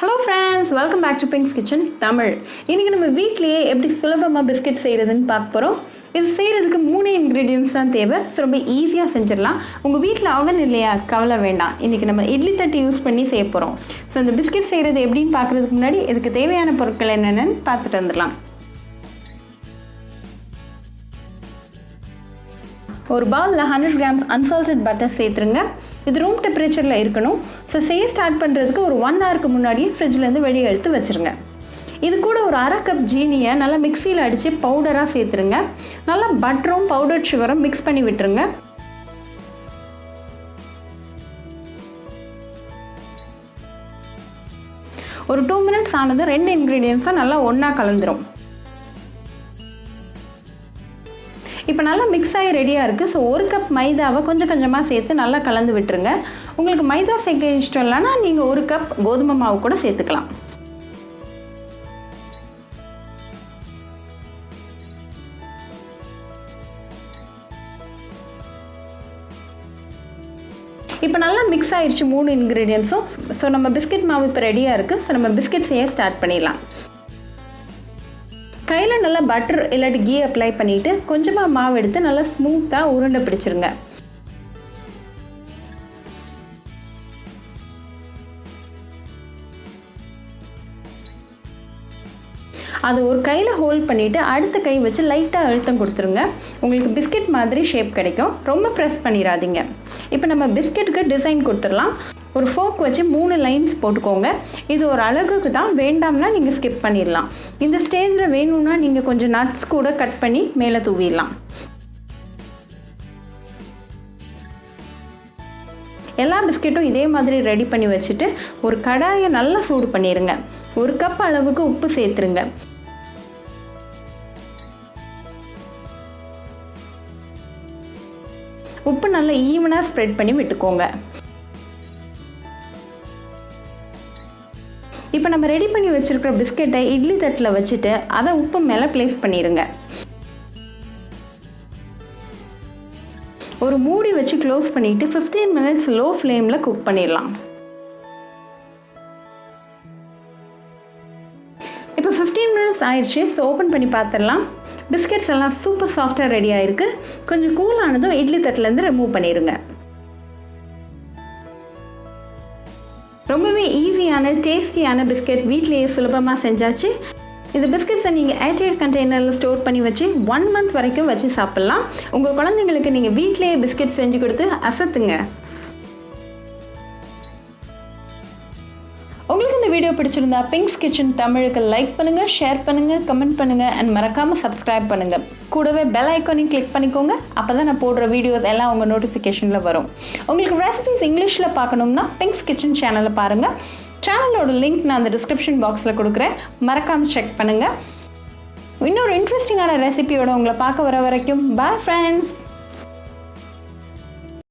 Hello friends, welcome back to Pink's Kitchen Tamil. இன்னைக்கு நம்ம வீட்லயே எப்படி சுலபமா பிஸ்கட் செய்யறதுன்னு பார்க்க போறோம். இது செய்யறதுக்கு 3 ingredients தான் தேவை. ரொம்ப ஈஸியா செஞ்சிரலாம். உங்க வீட்ல oven இல்லையா? கவலை வேண்டாம். இன்னைக்கு நம்ம இட்லி தட்டு யூஸ் பண்ணி செய்ய போறோம். சோ இந்த பிஸ்கட் செய்யறது எப்படின்னு பார்க்கிறதுக்கு முன்னாடி இதுக்கு தேவையான பொருட்கள் என்னன்னு பார்த்துட்டு வந்துடலாம். ஒரு பவுல்ல 100 grams unsalted butter சேர்த்துருங்க. இது ரூம் டெம்பரேச்சர்ல இருக்கணும். சோ செய்ய ஸ்டார்ட் பண்றதுக்கு ஒரு 1 ஹவருக்கு முன்னாடி ஃப்ரிட்ஜ்ல இருந்து வெளிய எடுத்து வச்சிருங்க. இது கூட ஒரு 1/2 கப் ஜீனியை நல்லா மிக்ஸியில் அடிச்சு பவுடரா சேர்த்துருங்க. நல்லா பட்டரும் பவுடர் சுகரும் மிக்ஸ் பண்ணி விட்டுருங்க. ஒரு 2 minutes ஆனது ரெண்டு இன்கிரீடியன்ஸும் நல்லா ஒண்ணா கலந்துரும். இப்போ நல்லா மிக்ஸ் ஆகி ரெடியாக இருக்குது. ஸோ 1 கப் மைதாவை கொஞ்சம் கொஞ்சமாக சேர்த்து நல்லா கலந்து விட்டுருங்க. உங்களுக்கு மைதா சேர்க்க இஷ்டம் இல்லைன்னா நீங்கள் 1 கப் கோதுமை மாவு கூட சேர்த்துக்கலாம். இப்போ நல்லா மிக்ஸ் ஆயிடுச்சு 3 இன்க்ரீடியன்ஸும். ஸோ நம்ம பிஸ்கட் மாவு இப்போ ரெடியாக இருக்குது. ஸோ நம்ம பிஸ்கட் செய்ய ஸ்டார்ட் பண்ணிடலாம். கையில் நல்லா பட்டர் இல்லாட்டி கீ அப்ளை பண்ணிவிட்டு கொஞ்சமாக மாவு எடுத்து நல்லா ஸ்மூத்தாக உருண்டை பிடிச்சிருங்க. அது ஒரு கையில் ஹோல்ட் பண்ணிவிட்டு அடுத்த கை வச்சு லைட்டாக அழுத்தம் கொடுத்துருங்க. உங்களுக்கு பிஸ்கட் மாதிரி ஷேப் கிடைக்கும். ரொம்ப ப்ரெஸ் பண்ணிடாதீங்க. இப்போ நம்ம பிஸ்கெட்டுக்கு டிசைன் கொடுத்துடலாம். ஒரு ஃபோக் வச்சு 3 லைன்ஸ் போட்டுக்கோங்க. இது ஒரு அழகுக்கு தான், வேண்டாம்னா நீங்கள் ஸ்கிப் பண்ணிடலாம். இந்த ஸ்டேஜில் வேணும்னா நீங்கள் கொஞ்சம் நட்ஸ் கூட கட் பண்ணி மேலே தூவிடலாம். எல்லா பிஸ்கெட்டும் இதே மாதிரி ரெடி பண்ணி வச்சுட்டு ஒரு கடாயை நல்லா சூடு பண்ணிடுங்க. 1 கப் அளவுக்கு உப்பு சேர்த்துருங்க. உப்பு நல்லா ஈவனாக ஸ்ப்ரெட் பண்ணி விட்டுக்கோங்க. இப்போ நம்ம ரெடி பண்ணி வச்சுருக்கிற பிஸ்கெட்டை இட்லி தட்டில் வச்சுட்டு அதை உப்பு மேலே ப்ளேஸ் பண்ணிடுங்க. ஒரு மூடி வச்சு க்ளோஸ் பண்ணிவிட்டு 15 minutes லோ ஃப்ளேமில் குக் பண்ணிடலாம். இப்போ 15 minutes ஆயிடுச்சு. ஸோ ஓப்பன் பண்ணி பார்த்துடலாம். பிஸ்கெட்ஸ் எல்லாம் சூப்பர் சாஃப்டாக ரெடி ஆகிருக்கு. கொஞ்சம் கூலானதும் இட்லி தட்டிலேருந்து ரிமூவ் பண்ணிடுங்க. ரொம்பவே ஈஸியான டேஸ்டியான பிஸ்கெட் வீட்லேயே சுலபமாக செஞ்சாச்சு. இந்த பிஸ்கெட்ஸை நீங்கள் ஏர்டைட் கண்டெய்னரில் ஸ்டோர் பண்ணி வச்சு 1 month வரைக்கும் வச்சு சாப்பிட்லாம். உங்கள் குழந்தைங்களுக்கு நீங்கள் வீட்லேயே பிஸ்கெட் செஞ்சு கொடுத்து அசத்துங்க. உங்களுக்கு இந்த வீடியோ பிடிச்சிருந்தா பிங்க்ஸ் கிச்சன் தமிழுக்கு லைக் பண்ணுங்கள், ஷேர் பண்ணுங்கள், கமெண்ட் பண்ணுங்கள் அண்ட் மறக்காமல் சப்ஸ்கிரைப் பண்ணுங்கள். கூடவே பெல் ஐக்கானையும் கிளிக் பண்ணிக்கோங்க. அப்போ தான் நான் போடுற வீடியோஸ் எல்லாம் உங்கள் நோட்டிஃபிகேஷனில் வரும். உங்களுக்கு ரெசிபிஸ் இங்கிலீஷில் பார்க்கணும்னா பிங்க்ஸ் கிச்சன் சேனலை பாருங்கள். சேனலோட லிங்க் நான் அந்த டிஸ்கிரிப்ஷன் பாக்ஸில் கொடுக்குறேன். மறக்காமல் செக் பண்ணுங்கள். இன்னொரு இன்ட்ரெஸ்டிங்கான ரெசிபியோட உங்களை பார்க்க வர வரைக்கும் பாய் ஃப்ரெண்ட்ஸ்.